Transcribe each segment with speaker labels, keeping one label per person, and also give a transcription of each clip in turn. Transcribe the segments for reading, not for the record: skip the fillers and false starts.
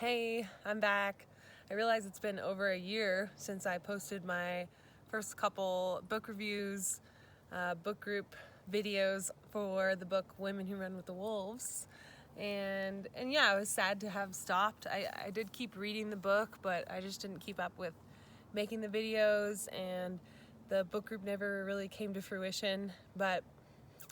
Speaker 1: Hey, I'm back. I realize it's been over a year since I posted my first couple book reviews, book group videos for the book Women Who Run with the Wolves. And yeah, I was sad to have stopped. I did keep reading the book, but I just didn't keep up with making the videos, and the book group never really came to fruition. But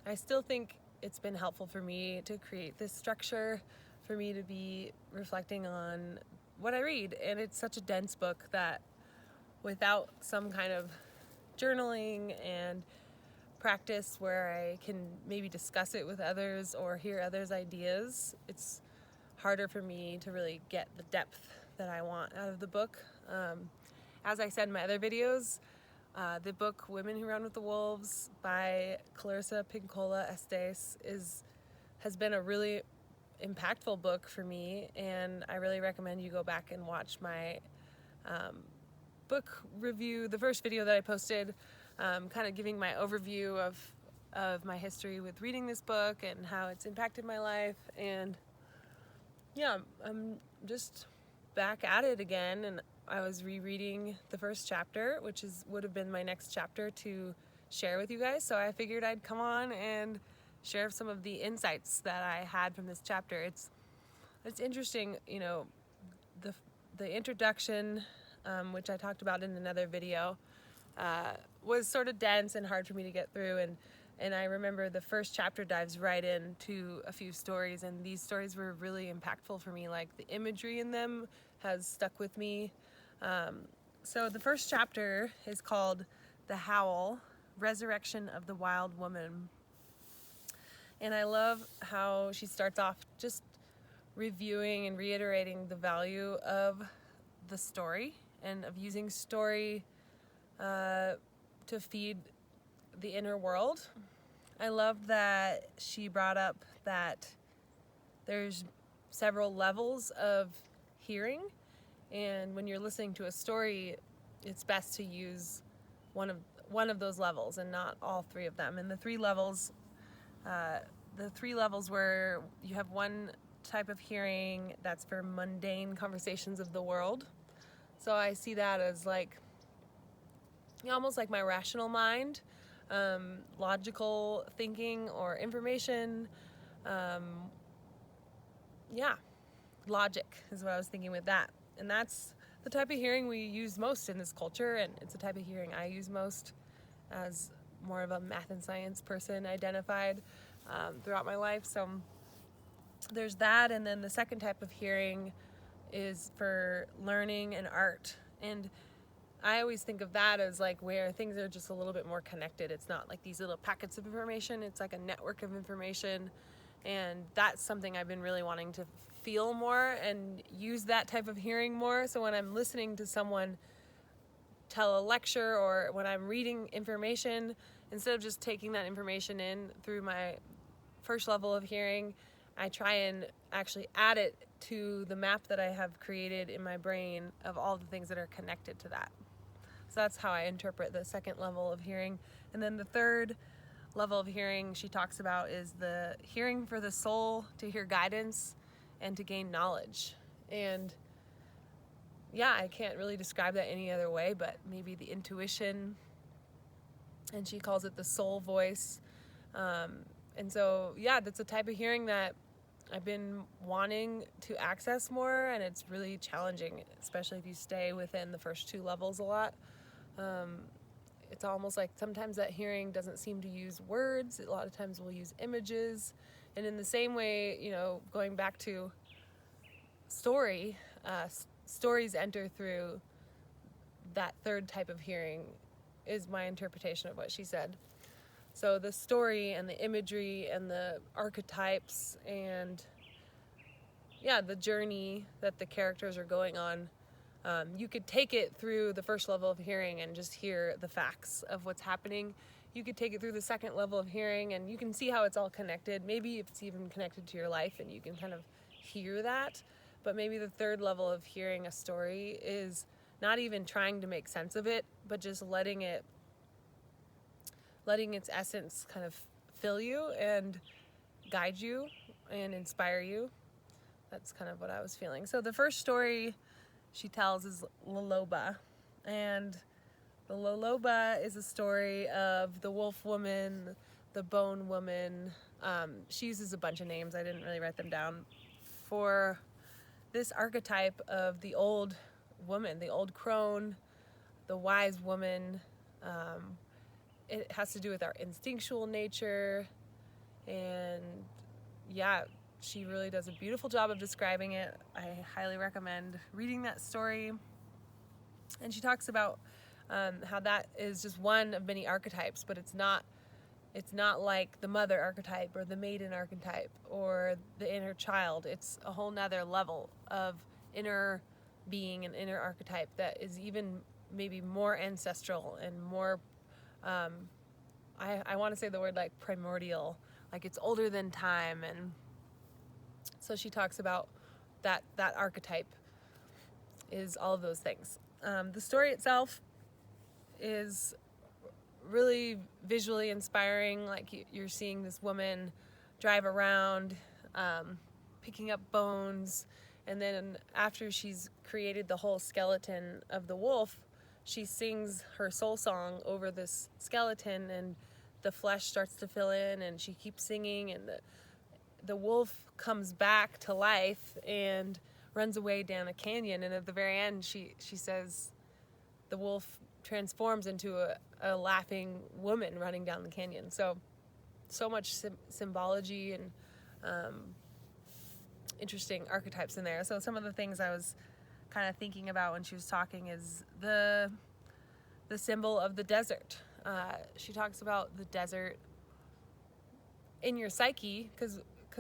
Speaker 1: I still think it's been helpful for me to create this structure, for me to be reflecting on what I read. And it's such a dense book that without some kind of journaling and practice where I can maybe discuss it with others or hear others' ideas, it's harder for me to really get the depth that I want out of the book. As I said in my other videos, the book Women Who Run with the Wolves by Clarissa, Pinkola, Estés has been a really impactful book for me, and I really recommend you go back and watch my book review, the first video that I posted, kind of giving my overview of my history with reading this book and how it's impacted my life. And yeah, I'm just back at it again, and I was rereading the first chapter, which would have been my next chapter to share with you guys. So I figured I'd come on and share some of the insights that I had from this chapter. It's interesting, you know, the introduction, which I talked about in another video, was sort of dense and hard for me to get through, and I remember the first chapter dives right into a few stories, and these stories were really impactful for me. Like, the imagery in them has stuck with me. So the first chapter is called The Howl, Resurrection of the Wild Woman. And I love how she starts off just reviewing and reiterating the value of the story and of using story to feed the inner world. I love that she brought up that there's several levels of hearing, and when you're listening to a story, it's best to use one of those levels and not all three of them. And the three levels where you have one type of hearing that's for mundane conversations of the world. So I see that as like, almost like my rational mind, logical thinking or information. Logic is what I was thinking with that. And that's the type of hearing we use most in this culture, and it's the type of hearing I use most as more of a math and science person identified throughout my life. So there's that, and then the second type of hearing is for learning and art. And I always think of that as like where things are just a little bit more connected. It's not like these little packets of information, it's like a network of information. And that's something I've been really wanting to feel more and use that type of hearing more. So when I'm listening to someone tell a lecture or when I'm reading information, instead of just taking that information in through my first level of hearing, I try and actually add it to the map that I have created in my brain of all the things that are connected to that. So that's how I interpret the second level of hearing. And then the third level of hearing she talks about is the hearing for the soul, to hear guidance and to gain knowledge. And yeah, I can't really describe that any other way, but maybe the intuition, and she calls it the soul voice. And so yeah, that's a type of hearing that I've been wanting to access more, and it's really challenging, especially if you stay within the first two levels a lot. It's almost like sometimes that hearing doesn't seem to use words. A lot of times we'll use images. And in the same way, you know, going back to stories enter through that third type of hearing is my interpretation of what she said. So the story and the imagery and the archetypes and the journey that the characters are going on, you could take it through the first level of hearing and just hear the facts of what's happening. You could take it through the second level of hearing and you can see how it's all connected. Maybe it's even connected to your life and you can kind of hear that. But maybe the third level of hearing a story is not even trying to make sense of it, but just letting its essence kind of fill you and guide you and inspire you. that's kind of what I was feeling. So the first story she tells is Loloba, and the Loloba is a story of the wolf woman, the bone woman. She uses a bunch of names. I didn't really write them down for this archetype of the old woman, the old crone, the wise woman. It has to do with our instinctual nature, and yeah, she really does a beautiful job of describing it. I highly recommend reading that story. And she talks about how that is just one of many archetypes, but it's not like the mother archetype or the maiden archetype or the inner child. It's a whole nother level of inner being and inner archetype that is even maybe more ancestral and more, I want to say the word like primordial, like it's older than time. And so she talks about that archetype is all of those things. The story itself is really visually inspiring. Like you're seeing this woman drive around, picking up bones, and then after she's created the whole skeleton of the wolf, she sings her soul song over this skeleton, and the flesh starts to fill in, and she keeps singing, and the wolf comes back to life and runs away down a canyon. And at the very end, she says the wolf transforms into a laughing woman running down the canyon. So much symbology and interesting archetypes in there. So some of the things I was kind of thinking about when she was talking is the symbol of the desert. She talks about the desert in your psyche, because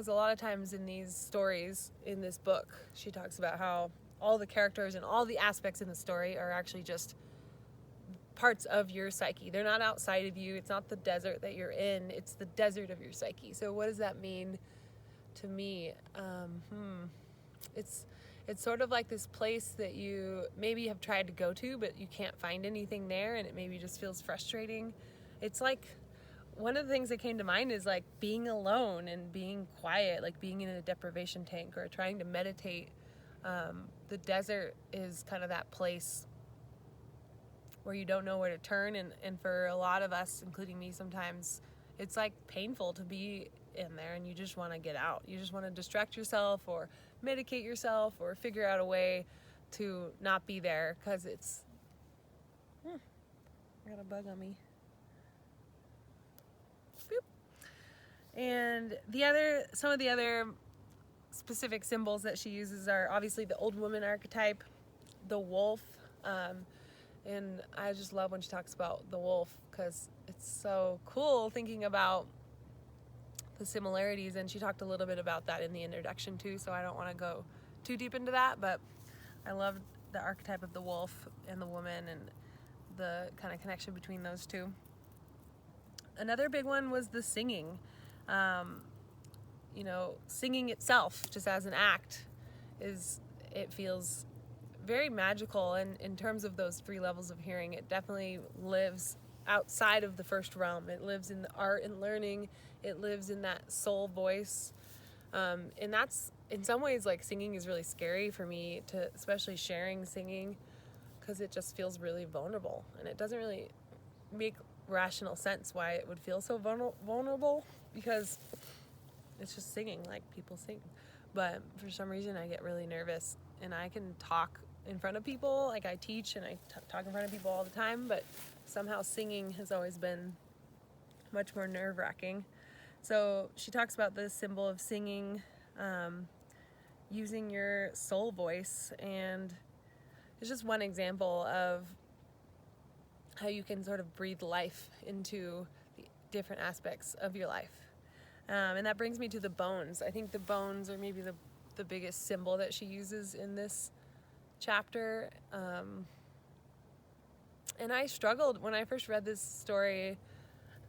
Speaker 1: a lot of times in these stories in this book, she talks about how all the characters and all the aspects in the story are actually just parts of your psyche. They're not outside of you. It's not the desert that you're in. It's the desert of your psyche. So what does that mean to me? It's sort of like this place that you maybe have tried to go to, but you can't find anything there, and it maybe just feels frustrating. It's like, one of the things that came to mind is like being alone and being quiet, like being in a deprivation tank or trying to meditate. The desert is kind of that place where you don't know where to turn, and for a lot of us, including me sometimes, it's like painful to be in there, and you just want to get out. You just want to distract yourself or medicate yourself or figure out a way to not be there, because it's I got a bug on me. Boop. And some of the other specific symbols that she uses are obviously the old woman archetype, the wolf, and I just love when she talks about the wolf, because it's so cool thinking about the similarities, and she talked a little bit about that in the introduction too, so I don't want to go too deep into that, but I love the archetype of the wolf and the woman and the kind of connection between those two. Another big one was the singing. Singing itself, just as an act, it feels very magical, and in terms of those 3 levels of hearing, it definitely lives outside of the first realm. It lives in the art and learning. It lives in that soul voice, and that's, in some ways, like, singing is really scary for me, especially sharing singing, because it just feels really vulnerable, and it doesn't really make rational sense why it would feel so vulnerable, because it's just singing, like people sing. But for some reason I get really nervous, and I can talk in front of people, like I teach and I talk in front of people all the time, but somehow singing has always been much more nerve-wracking. So she talks about the symbol of singing, using your soul voice, and it's just one example of how you can sort of breathe life into the different aspects of your life. And that brings me to the bones. I think the bones are maybe the biggest symbol that she uses in this chapter. And I struggled, when I first read this story,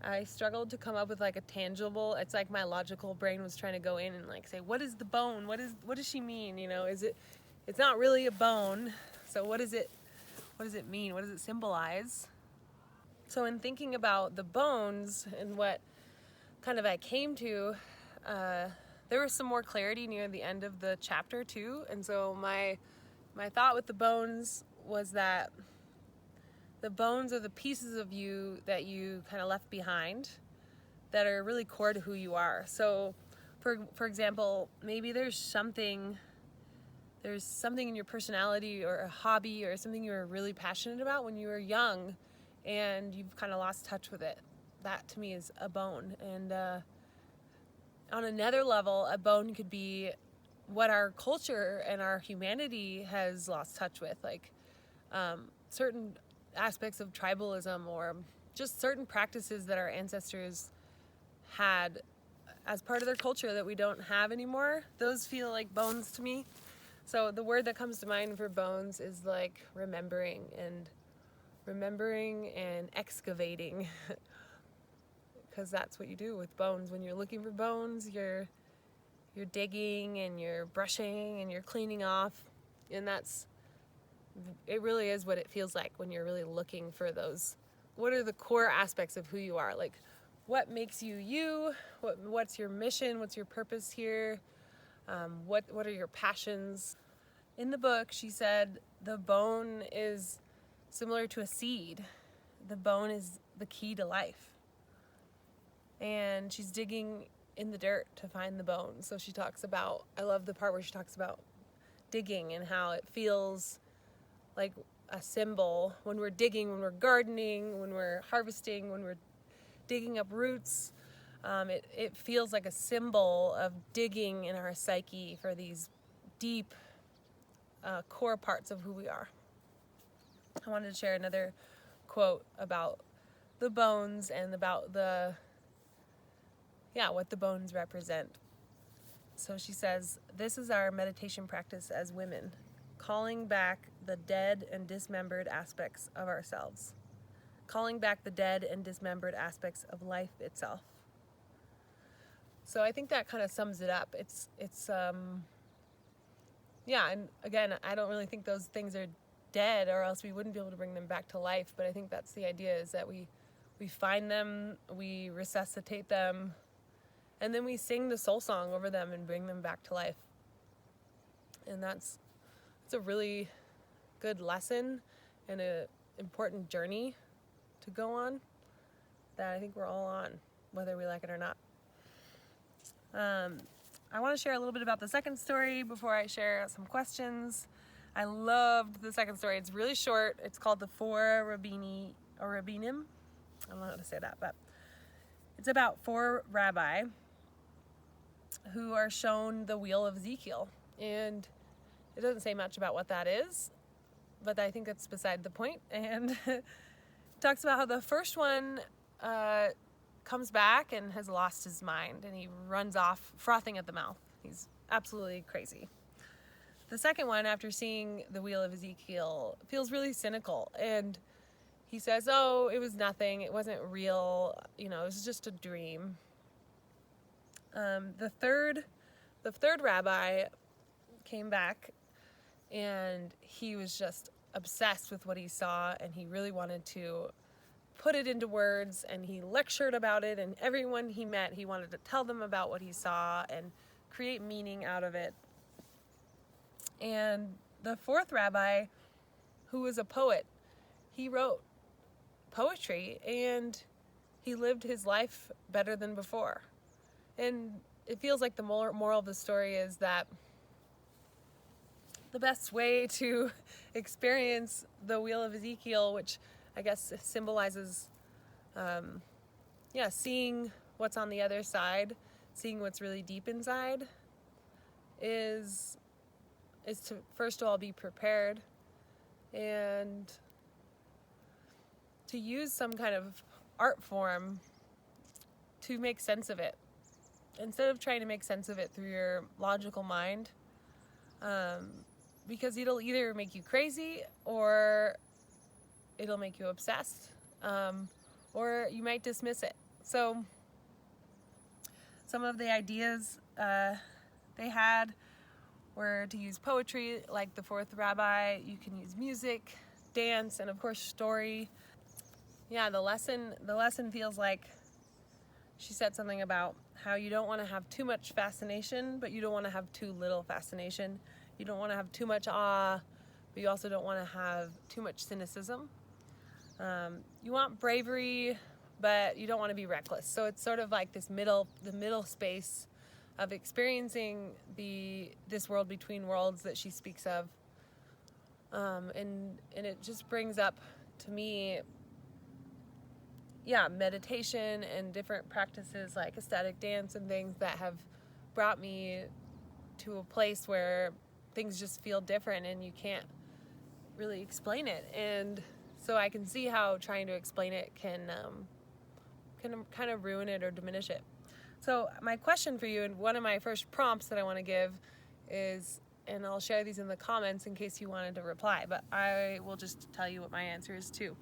Speaker 1: I struggled to come up with like a tangible, it's like my logical brain was trying to go in and like say, what is the bone? What does she mean? It's not really a bone. So what does it mean? What does it symbolize? So in thinking about the bones and what kind of I came to, there was some more clarity near the end of the chapter too. And so my thought with the bones was that the bones are the pieces of you that you kind of left behind that are really core to who you are. So for example, maybe there's something in your personality or a hobby or something you were really passionate about when you were young and you've kind of lost touch with it. That to me is a bone. And on another level, a bone could be what our culture and our humanity has lost touch with, like certain aspects of tribalism or just certain practices that our ancestors had as part of their culture that we don't have anymore. Those feel like bones to me. So the word that comes to mind for bones is like remembering and excavating, because that's what you do with bones. When you're looking for bones, you're digging and you're brushing and you're cleaning off, and it really is what it feels like when you're really looking for those. What are the core aspects of who you are? Like, what makes you you? What's your mission? What's your purpose here? What are your passions? In the book, she said the bone is similar to a seed. The bone is the key to life. And she's digging in the dirt to find the bone. So she talks about, I love the part where she talks about digging and how it feels like a symbol when we're digging, when we're gardening, when we're harvesting, when we're digging up roots. It feels like a symbol of digging in our psyche for these deep core parts of who we are. I wanted to share another quote about the bones and about what the bones represent. So she says, "This is our meditation practice as women, calling back the dead and dismembered aspects of ourselves, calling back the dead and dismembered aspects of life itself." So I think that kind of sums it up. It's and again, I don't really think those things are dead, or else we wouldn't be able to bring them back to life. But I think that's the idea, is that we find them, we resuscitate them, and then we sing the soul song over them and bring them back to life. And it's a really good lesson and an important journey to go on that I think we're all on, whether we like it or not. I want to share a little bit about the second story before I share some questions. I loved the second story. It's really short. It's called The Four Rabbinim. I don't know how to say that, but it's about 4 rabbi who are shown the wheel of Ezekiel. And it doesn't say much about what that is, but I think that's beside the point. And it talks about how the first one comes back and has lost his mind, and he runs off frothing at the mouth. He's absolutely crazy. The second one, after seeing the wheel of Ezekiel, feels really cynical, and he says, "Oh, it was nothing. It wasn't real. It was just a dream." The third rabbi came back, and he was just obsessed with what he saw, and he really wanted to put it into words, and he lectured about it, and everyone he met, he wanted to tell them about what he saw and create meaning out of it. And the fourth rabbi, who was a poet, he wrote poetry, and he lived his life better than before. And it feels like the moral of the story is that the best way to experience the wheel of Ezekiel, which I guess symbolizes, seeing what's on the other side, seeing what's really deep inside, is to first of all be prepared and to use some kind of art form to make sense of it. Instead of trying to make sense of it through your logical mind, because it'll either make you crazy or it'll make you obsessed, or you might dismiss it. So some of the ideas they had were to use poetry like the fourth rabbi. You can use music, dance, and of course story. Yeah, the lesson feels like she said something about how you don't want to have too much fascination, but you don't want to have too little fascination. You don't want to have too much awe, but you also don't want to have too much cynicism. You want bravery, but you don't want to be reckless. So it's sort of like the middle space of experiencing this world between worlds that she speaks of. And it just brings up to me, meditation and different practices like ecstatic dance and things that have brought me to a place where things just feel different and you can't really explain it. And so I can see how trying to explain it can kind of ruin it or diminish it. So my question for you, and one of my first prompts that I want to give is, and I'll share these in the comments in case you wanted to reply, but I will just tell you what my answer is too.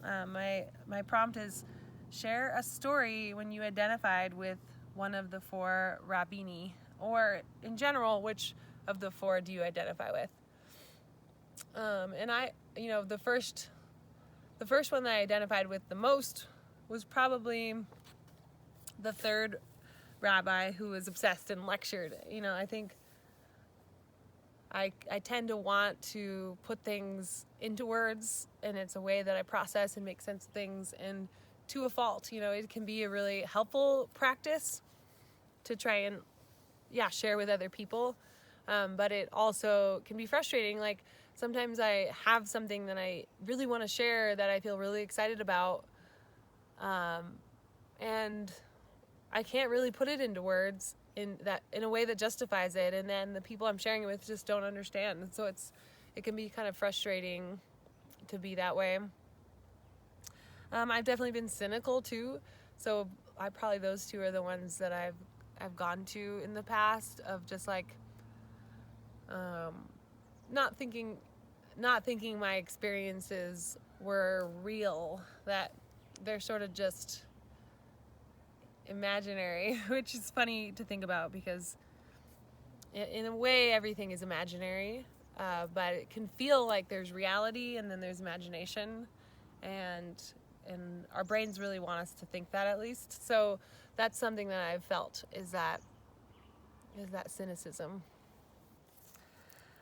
Speaker 1: My prompt is, share a story when you identified with one of the 4 rabbini, or in general, which of the 4 do you identify with? And the first one that I identified with the most was probably the 3rd rabbi who was obsessed and lectured. I think I tend to want to put things into words, and it's a way that I process and make sense of things, and to a fault. It can be a really helpful practice to try and share with other people, but it also can be frustrating. Like, sometimes I have something that I really want to share that I feel really excited about, and I can't really put it into words in a way that justifies it, and then the people I'm sharing it with just don't understand. And so it can be kind of frustrating to be that way. I've definitely been cynical too, so those 2 are the ones that I've gone to in the past, of just like not thinking my experiences were real, that they're sort of just imaginary, which is funny to think about because in a way everything is imaginary, but it can feel like there's reality and then there's imagination, and our brains really want us to think that, at least. So that's something that I've felt, is that cynicism.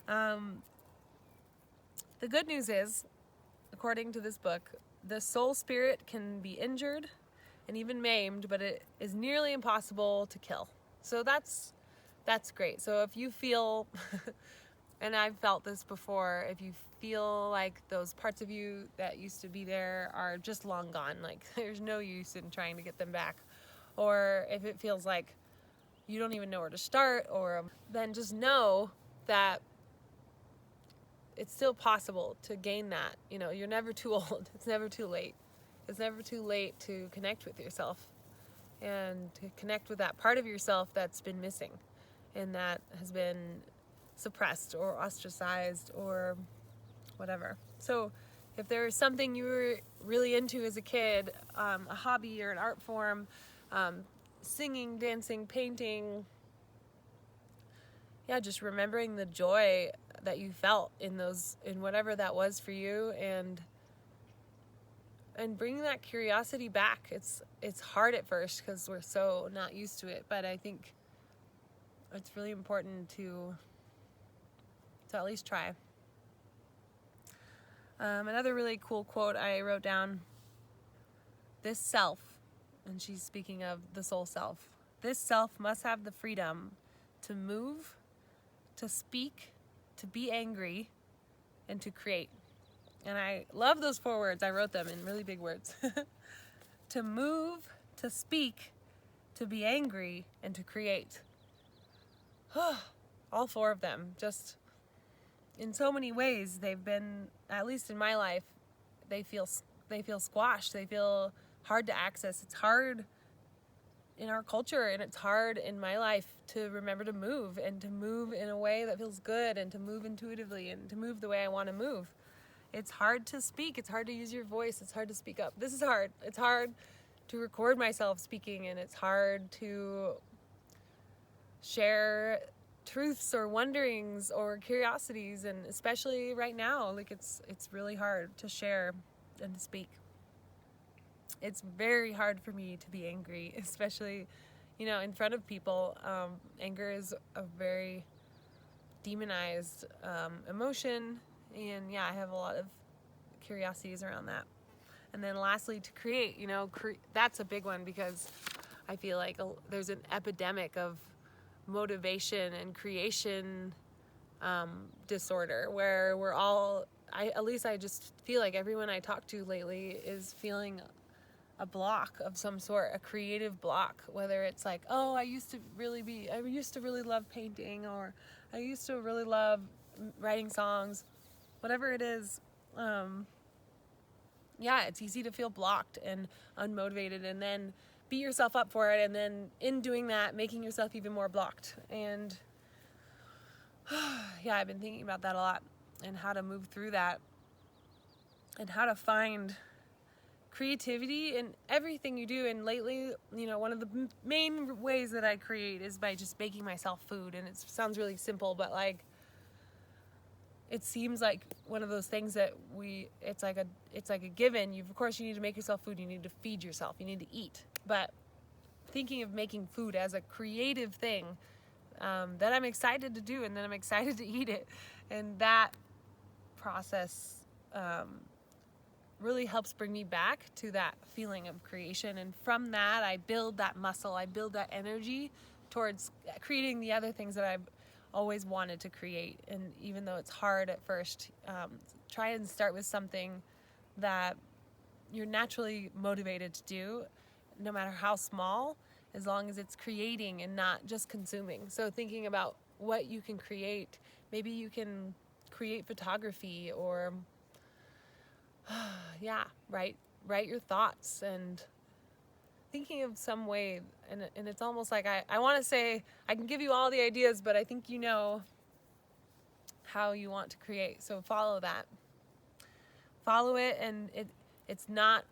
Speaker 1: The good news is, according to this book, the soul spirit can be injured and even maimed, but it is nearly impossible to kill. So that's great. So if you feel, and I've felt this before, if you feel like those parts of you that used to be there are just long gone, like there's no use in trying to get them back, or if it feels like you don't even know where to start, then just know that it's still possible to gain that. You're never too old. It's never too late. It's never too late to connect with yourself and to connect with that part of yourself that's been missing and that has been suppressed or ostracized or whatever. So if there was something you were really into as a kid, a hobby or an art form, singing, dancing, painting, just remembering the joy that you felt in whatever that was for you, and bringing that curiosity back. It's hard at first because we're so not used to it, but I think it's really important to at least try. Another really cool quote I wrote down, this self, and she's speaking of the soul self, this self must have the freedom to move, to speak, to be angry, and to create. And I love those 4 words. I wrote them in really big words. To move, to speak, to be angry, and to create. All 4 of them. Just in so many ways, they've been, at least in my life, they feel squashed. They feel hard to access. It's hard in our culture, and it's hard in my life to remember to move, and to move in a way that feels good, and to move intuitively, and to move the way I want to move. It's hard to speak. It's hard to use your voice. It's hard to speak up. This is hard. It's hard to record myself speaking, and it's hard to share truths or wonderings or curiosities, and especially right now, like it's really hard to share and to speak. It's very hard for me to be angry, especially in front of people. Anger is a very demonized emotion, and I have a lot of curiosities around that. And then lastly, to create, that's a big one, because I feel like there's an epidemic of motivation and creation disorder, where we're all, at least I just feel like everyone I talk to lately is feeling a block of some sort, a creative block, whether it's like, oh, I used to really love painting, or I used to really love writing songs, whatever it is. It's easy to feel blocked and unmotivated, and then beat yourself up for it, and then in doing that, making yourself even more blocked. And I've been thinking about that a lot, and how to move through that, and how to find creativity in everything you do. And lately, one of the main ways that I create is by just making myself food. And it sounds really simple, but like, it seems like one of those things that it's like a given. Of course you need to make yourself food, you need to feed yourself, you need to eat. But thinking of making food as a creative thing that I'm excited to do, and then I'm excited to eat it, and that process really helps bring me back to that feeling of creation. And from that, I build that muscle, I build that energy towards creating the other things that I've always wanted to create. And even though it's hard at first, try and start with something that you're naturally motivated to do, no matter how small, as long as it's creating and not just consuming. So thinking about what you can create. Maybe you can create photography, or write your thoughts, and thinking of some way. And it's almost like I want to say I can give you all the ideas, but I think you know how you want to create. So follow it, and it's not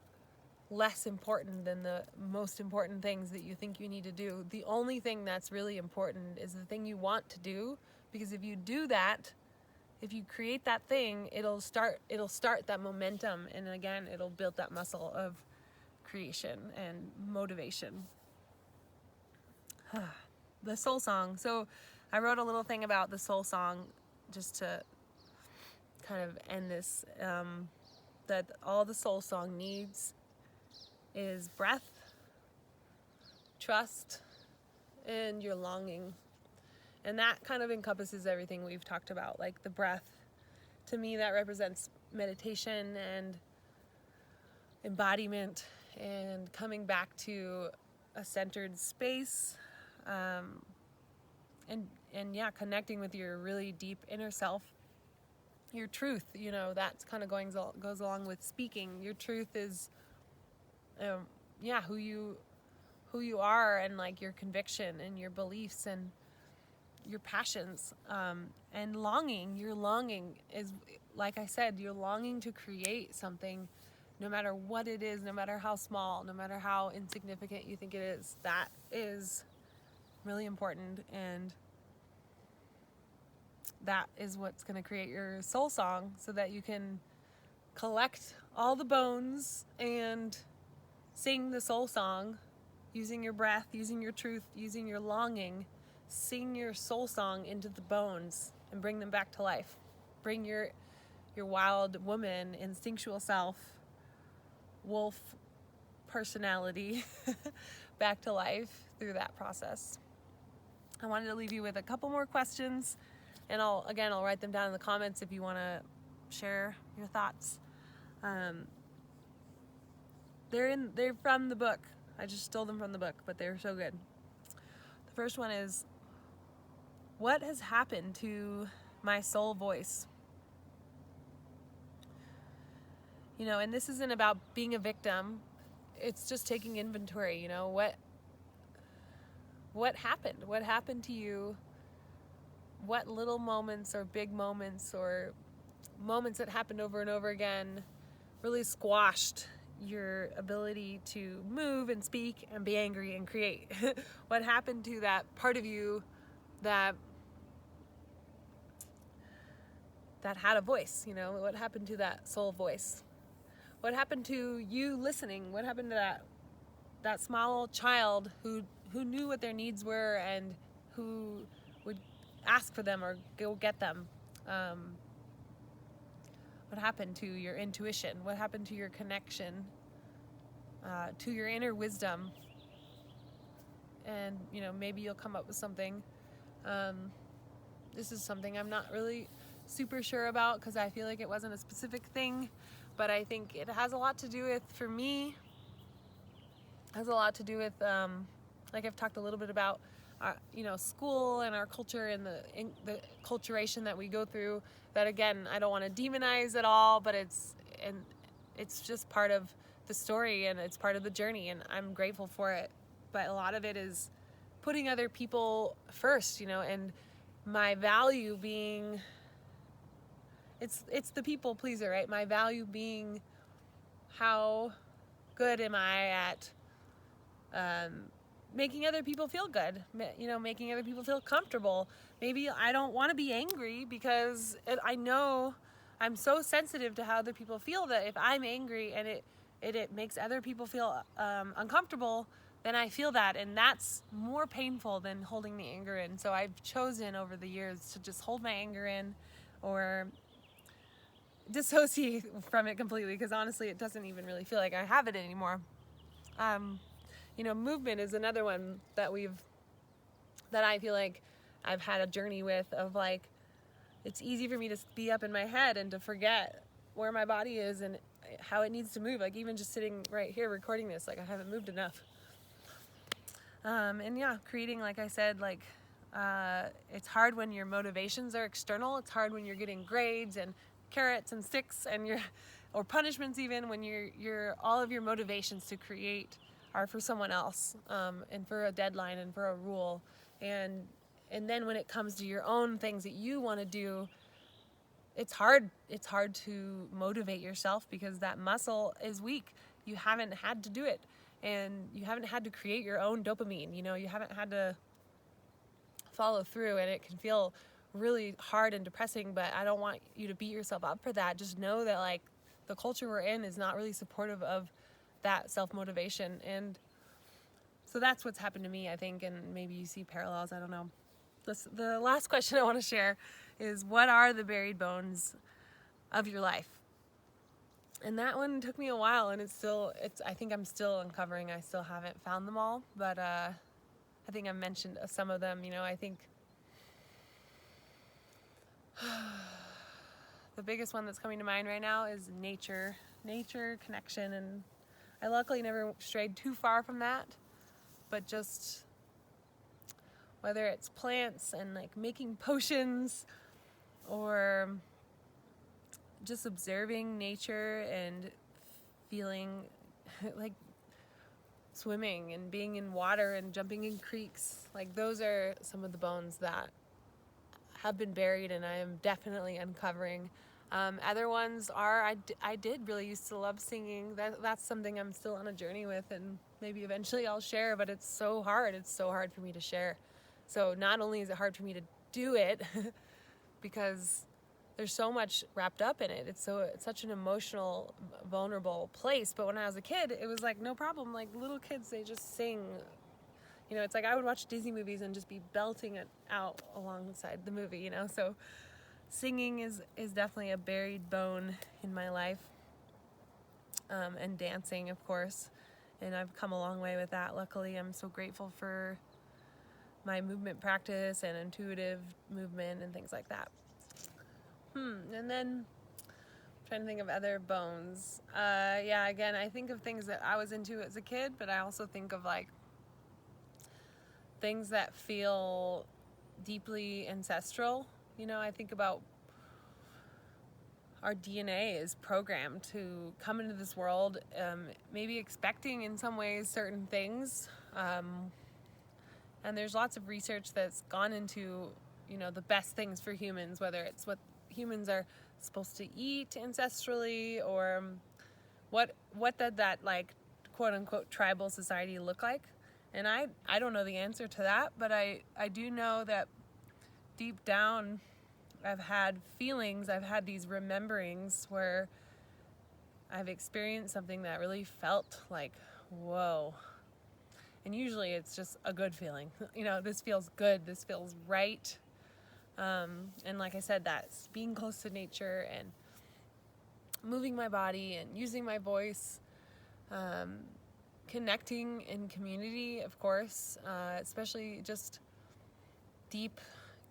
Speaker 1: less important than the most important things that you think you need to do. The only thing that's really important is the thing you want to do, because if you do that, if you create that thing, it'll start that momentum, and again, it'll build that muscle of creation and motivation. The soul song. So I wrote a little thing about the soul song, just to kind of end this, that all the soul song needs is breath, trust, and your longing. And that kind of encompasses everything we've talked about. Like the breath, to me, that represents meditation and embodiment, and coming back to a centered space, and connecting with your really deep inner self, your truth. That's kind of goes along with speaking. Your truth is who you are, and like your conviction and your beliefs and your passions, and longing. Your longing is, like I said, you're longing to create something, no matter what it is, no matter how small, no matter how insignificant you think it is. That is really important, and that is what's going to create your soul song, so that you can collect all the bones and sing the soul song using your breath, using your truth, using your longing. Sing your soul song into the bones and bring them back to life. Bring your wild woman, instinctual self, wolf personality back to life through that process. I wanted to leave you with a couple more questions, and I'll write them down in the comments if you want to share your thoughts. They're from the book. I just stole them from the book, but they're so good. The first one is, what has happened to my soul voice? And this isn't about being a victim. It's just taking inventory. What happened? What happened to you? What little moments, or big moments, or moments that happened over and over again really squashed your ability to move and speak and be angry and create? What happened to that part of you that had a voice? What happened to that soul voice? What happened to you listening? What happened to that small child who who knew what their needs were and who would ask for them or go get them. What happened to your intuition? What happened to your connection, to your inner wisdom? And, maybe you'll come up with something. This is something I'm not really super sure about because I feel like it wasn't a specific thing, but I think it has a lot to do with, for me, has a lot to do with, like I've talked a little bit about, school and our culture and the culturation that we go through, that again, I don't want to demonize at all, but it's just part of the story and it's part of the journey, and I'm grateful for it. But a lot of it is putting other people first, and my value being, it's the people pleaser, right? My value being, how good am I at making other people feel good, making other people feel comfortable. Maybe I don't want to be angry because I know I'm so sensitive to how other people feel that if I'm angry and it makes other people feel uncomfortable, then I feel that, and that's more painful than holding the anger in. So I've chosen over the years to just hold my anger in or dissociate from it completely, because honestly it doesn't even really feel like I have it anymore. Movement is another one that I feel like I've had a journey with, of like, it's easy for me to be up in my head and to forget where my body is and how it needs to move. Like even just sitting right here recording this, like I haven't moved enough. Creating, like I said, like it's hard when your motivations are external. It's hard when you're getting grades and carrots and sticks and or punishments, even when you're all of your motivations to create are for someone else, and for a deadline and for a rule, and then when it comes to your own things that you want to do, it's hard to motivate yourself because that muscle is weak. You haven't had to do it, and you haven't had to create your own dopamine. You haven't had to follow through, and it can feel really hard and depressing, but I don't want you to beat yourself up for that. Just know that like the culture we're in is not really supportive of that self-motivation, and so that's what's happened to me, I think, and maybe you see parallels, I don't know. The last question I want to share is, what are the buried bones of your life? And that one took me a while, and I think I'm still uncovering. I still haven't found them all, but I think I mentioned some of them. I think the biggest one that's coming to mind right now is nature connection, and I luckily never strayed too far from that, but just whether it's plants and like making potions or just observing nature and feeling like swimming and being in water and jumping in creeks, like those are some of the bones that have been buried and I am definitely uncovering. Other ones are, I did really used to love singing. That's something I'm still on a journey with, and maybe eventually I'll share, but it's so hard for me to share. So not only is it hard for me to do it because there's so much wrapped up in it. It's such an emotional, vulnerable place. But when I was a kid, it was like no problem. Like little kids, they just sing. It's like I would watch Disney movies and just be belting it out alongside the movie, So singing is definitely a buried bone in my life. And dancing, of course. And I've come a long way with that. Luckily, I'm so grateful for my movement practice and intuitive movement and things like that. And then I'm trying to think of other bones. Again, I think of things that I was into as a kid, but I also think of like things that feel deeply ancestral. I think about our DNA is programmed to come into this world, maybe expecting in some ways certain things. And there's lots of research that's gone into, the best things for humans, whether it's what humans are supposed to eat ancestrally or what did that like quote unquote tribal society look like. And I don't know the answer to that, but I do know that deep down I've had feelings, I've had these rememberings where I've experienced something that really felt like, whoa. And usually it's just a good feeling. You know, this feels good, this feels right. And like I said, that's being close to nature and moving my body and using my voice, connecting in community, of course, especially just deep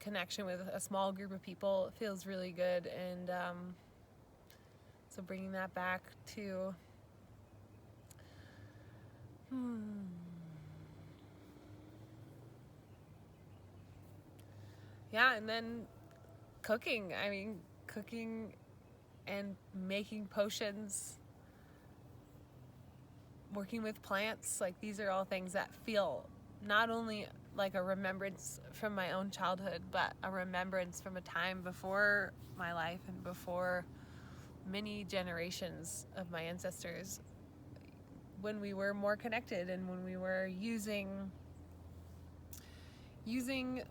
Speaker 1: connection with a small group of people feels really good. And so bringing that back to yeah, and then cooking. I mean, cooking and making potions, working with plants, like these are all things that feel not only like a remembrance from my own childhood, but a remembrance from a time before my life and before many generations of my ancestors, when we were more connected and when we were using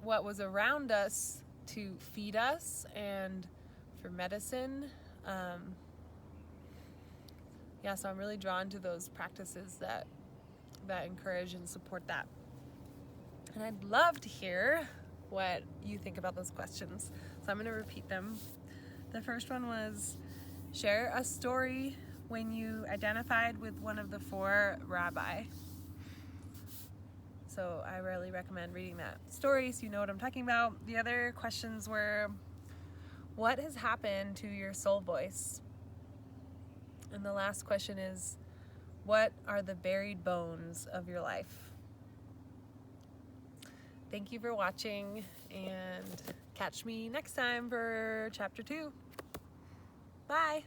Speaker 1: what was around us to feed us and for medicine. Yeah, so I'm really drawn to those practices that encourage and support that. And I'd love to hear what you think about those questions. So I'm going to repeat them. The first one was, share a story when you identified with one of the 4 rabbi. So I really recommend reading that story so you know what I'm talking about. The other questions were, what has happened to your soul voice? And the last question is, what are the buried bones of your life? Thank you for watching, and catch me next time for chapter 2. Bye.